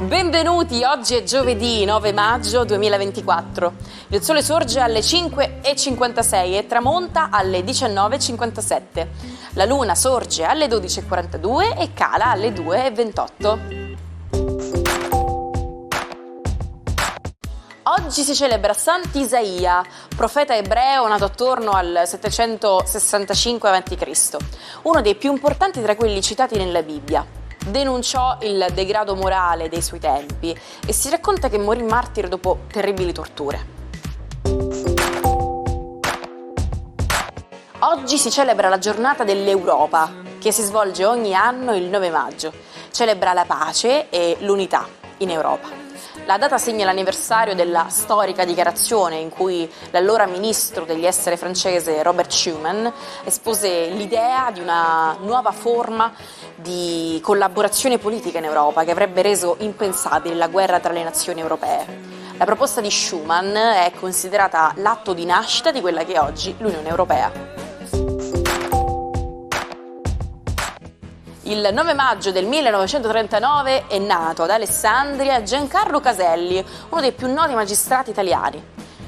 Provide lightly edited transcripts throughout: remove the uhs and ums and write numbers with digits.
Benvenuti, oggi è giovedì 9 maggio 2024. Il sole sorge alle 5:56 e tramonta alle 19:57. La luna sorge alle 12:42 e cala alle 2:28. Oggi si celebra Sant'Isaia, profeta ebreo nato attorno al 765 a.C., uno dei più importanti tra quelli citati nella Bibbia. Denunciò il degrado morale dei suoi tempi e si racconta che morì martire dopo terribili torture. Oggi si celebra la giornata dell'Europa, che si svolge ogni anno il 9 maggio. Celebra la pace e l'unità in Europa. La data segna l'anniversario della storica dichiarazione in cui l'allora ministro degli esteri francese Robert Schuman espose l'idea di una nuova forma di collaborazione politica in Europa che avrebbe reso impensabile la guerra tra le nazioni europee. La proposta di Schuman è considerata l'atto di nascita di quella che è oggi l'Unione Europea. Il 9 maggio del 1939 è nato ad Alessandria Giancarlo Caselli, uno dei più noti magistrati italiani.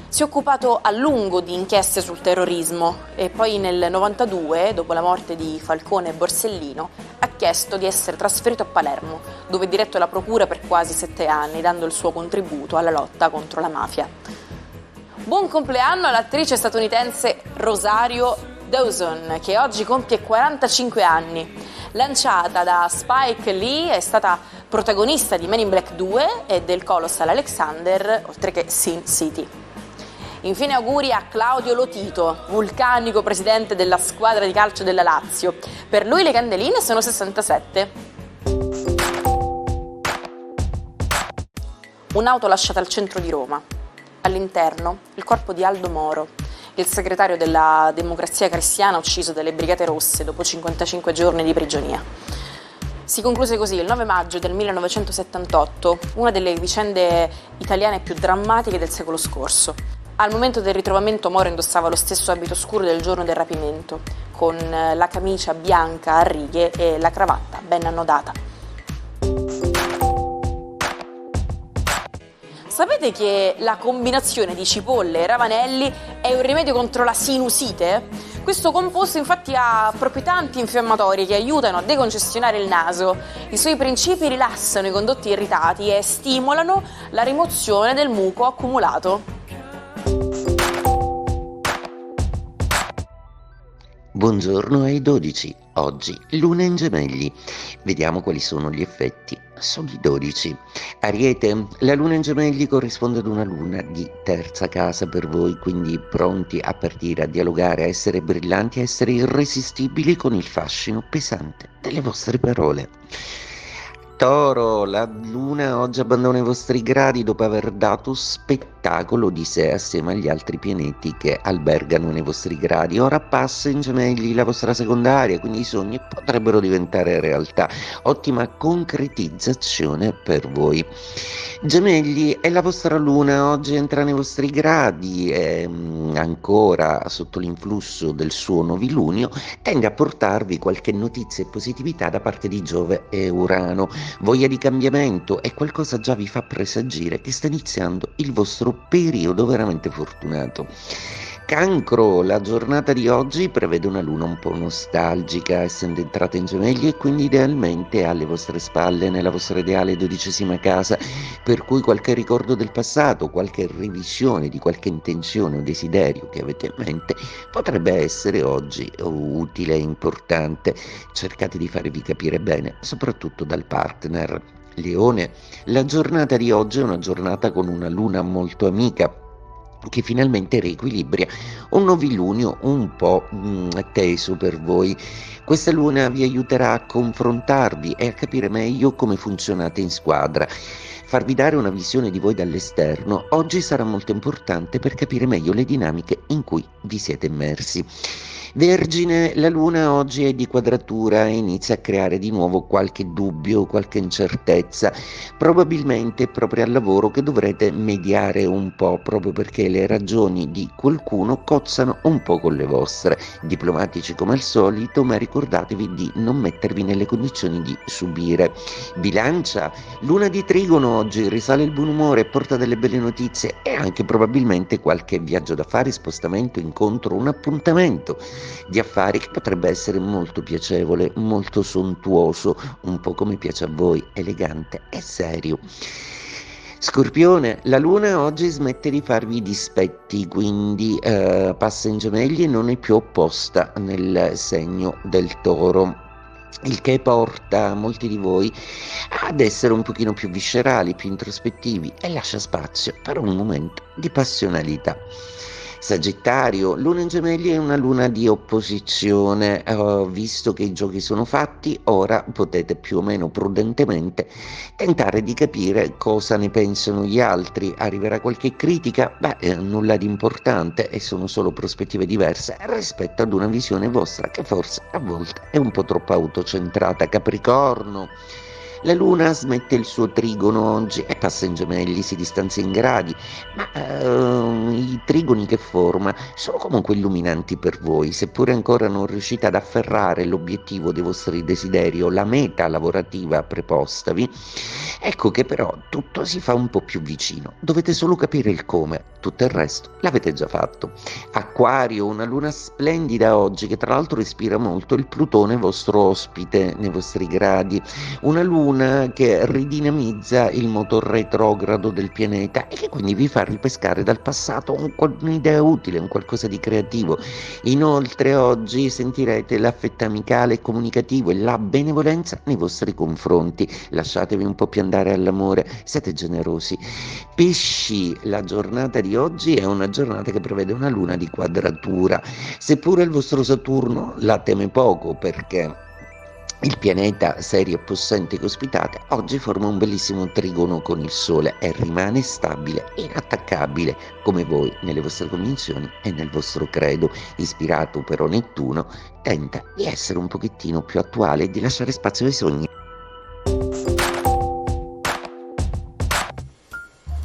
Si è occupato a lungo di inchieste sul terrorismo e poi nel 92, dopo la morte di Falcone e Borsellino, ha chiesto di essere trasferito a Palermo, dove ha diretto la procura per quasi 7 anni, dando il suo contributo alla lotta contro la mafia. Buon compleanno all'attrice statunitense Rosario Dawson, che oggi compie 45 anni. Lanciata da Spike Lee, è stata protagonista di Men in Black 2 e del Colossal Alexander, oltre che Sin City. Infine auguri a Claudio Lotito, vulcanico presidente della squadra di calcio della Lazio. Per lui le candeline sono 67. Un'auto lasciata al centro di Roma. All'interno il corpo di Aldo Moro, il segretario della Democrazia Cristiana ucciso dalle Brigate Rosse dopo 55 giorni di prigionia. Si concluse così il 9 maggio del 1978, una delle vicende italiane più drammatiche del secolo scorso. Al momento del ritrovamento Moro indossava lo stesso abito scuro del giorno del rapimento, con la camicia bianca a righe e la cravatta ben annodata. Sapete che la combinazione di cipolle e ravanelli è un rimedio contro la sinusite? Questo composto infatti ha proprietà antinfiammatorie che aiutano a decongestionare il naso. I suoi principi rilassano i condotti irritati e stimolano la rimozione del muco accumulato. Buongiorno ai 12, oggi Luna in Gemelli. Vediamo quali sono gli effetti sui 12. Ariete, la Luna in Gemelli corrisponde ad una luna di terza casa per voi, quindi pronti a partire, a dialogare, a essere brillanti, a essere irresistibili con il fascino pesante delle vostre parole. Toro, la Luna oggi abbandona i vostri gradi dopo aver dato spettacolo di sé assieme agli altri pianeti che albergano nei vostri gradi. Ora passa in Gemelli la vostra secondaria, quindi i sogni potrebbero diventare realtà. Ottima concretizzazione per voi. Gemelli, è la vostra Luna, oggi entra nei vostri gradi e ancora sotto l'influsso del suo novilunio tende a portarvi qualche notizia e positività da parte di Giove e Urano. Voglia di cambiamento e qualcosa già vi fa presagire che sta iniziando il vostro periodo veramente fortunato. Cancro, la giornata di oggi prevede una luna un po' nostalgica, essendo entrata in Gemelli e quindi idealmente alle vostre spalle, nella vostra ideale 12ª casa, per cui qualche ricordo del passato, qualche revisione di qualche intenzione o desiderio che avete in mente potrebbe essere oggi utile e importante. Cercate di farvi capire bene, soprattutto dal partner. Leone, la giornata di oggi è una giornata con una luna molto amica, che finalmente riequilibra un novilunio un po' teso per voi. Questa luna vi aiuterà a confrontarvi e a capire meglio come funzionate in squadra. farvi dare una visione di voi dall'esterno oggi sarà molto importante per capire meglio le dinamiche in cui vi siete immersi. Vergine, la luna oggi è di quadratura e inizia a creare di nuovo qualche dubbio, qualche incertezza, probabilmente proprio al lavoro che dovrete mediare un po', proprio perché le ragioni di qualcuno cozzano un po' con le vostre. Diplomatici come al solito, ma ricordatevi di non mettervi nelle condizioni di subire. Bilancia, luna di trigono oggi, risale il buon umore, porta delle belle notizie e anche probabilmente qualche viaggio da fare, spostamento, incontro, un appuntamento di affari che potrebbe essere molto piacevole, molto sontuoso, un po' come piace a voi, elegante e serio. Scorpione, la luna oggi smette di farvi dispetti, quindi passa in Gemelli e non è più opposta nel segno del Toro, il che porta molti di voi ad essere un pochino più viscerali, più introspettivi e lascia spazio per un momento di passionalità. Sagittario, luna in Gemelli è una luna di opposizione, visto che i giochi sono fatti, ora potete più o meno prudentemente tentare di capire cosa ne pensano gli altri. Arriverà qualche critica? Nulla di importante e sono solo prospettive diverse rispetto ad una visione vostra che forse a volte è un po' troppo autocentrata. Capricorno, la luna smette il suo trigono oggi e passa in Gemelli, si distanzia in gradi, ma i trigoni che forma sono comunque illuminanti per voi, seppure ancora non riuscite ad afferrare l'obiettivo dei vostri desideri o la meta lavorativa prepostavi. Ecco che però tutto si fa un po' più vicino, dovete solo capire il come, tutto il resto l'avete già fatto. Acquario, una luna splendida oggi che tra l'altro ispira molto il Plutone vostro ospite nei vostri gradi, una luna che ridinamizza il motor retrogrado del pianeta e che quindi vi fa ripescare dal passato un'idea utile, un qualcosa di creativo. Inoltre oggi sentirete l'affetto amicale e comunicativo e la benevolenza nei vostri confronti, lasciatevi un po' più andare all'amore, siete generosi. Pesci, la giornata di oggi è una giornata che prevede una luna di quadratura, seppure il vostro Saturno la teme poco perché il pianeta serio e possente che ospitate oggi forma un bellissimo trigono con il Sole e rimane stabile e inattaccabile come voi nelle vostre convinzioni e nel vostro credo. Ispirato però Nettuno, tenta di essere un pochettino più attuale e di lasciare spazio ai sogni.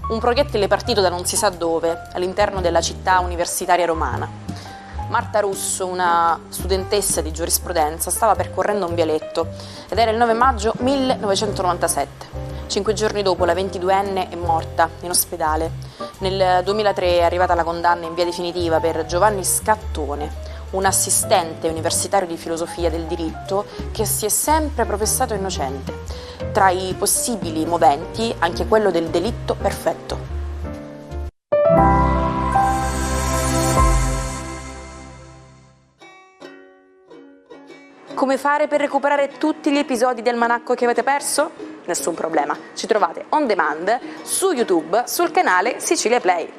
Un proiettile è partito da non si sa dove, all'interno della città universitaria romana. Marta Russo, una studentessa di giurisprudenza, stava percorrendo un vialetto ed era il 9 maggio 1997. 5 giorni dopo la 22enne è morta in ospedale. Nel 2003 è arrivata la condanna in via definitiva per Giovanni Scattone, un assistente universitario di filosofia del diritto che si è sempre professato innocente. Tra i possibili moventi anche quello del delitto perfetto. Come fare per recuperare tutti gli episodi del Almanacco che avete perso? Nessun problema, ci trovate on demand su YouTube sul canale Sicilia Play.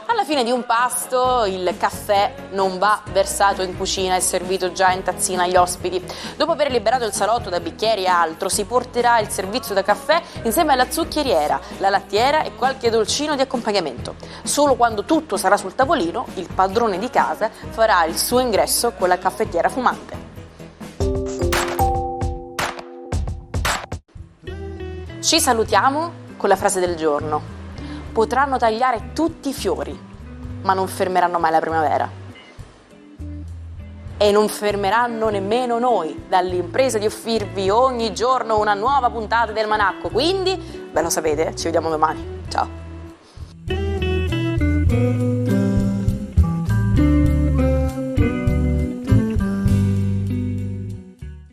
Alla fine di un pasto il caffè non va versato in cucina e servito già in tazzina agli ospiti. Dopo aver liberato il salotto da bicchieri e altro, si porterà il servizio da caffè insieme alla zuccheriera, la lattiera e qualche dolcino di accompagnamento. Solo quando tutto sarà sul tavolino, il padrone di casa farà il suo ingresso con la caffettiera fumante. Ci salutiamo con la frase del giorno. Potranno tagliare tutti i fiori, ma non fermeranno mai la primavera. E non fermeranno nemmeno noi dall'impresa di offrirvi ogni giorno una nuova puntata del Almanacco. Quindi, ve lo sapete, ci vediamo domani. Ciao!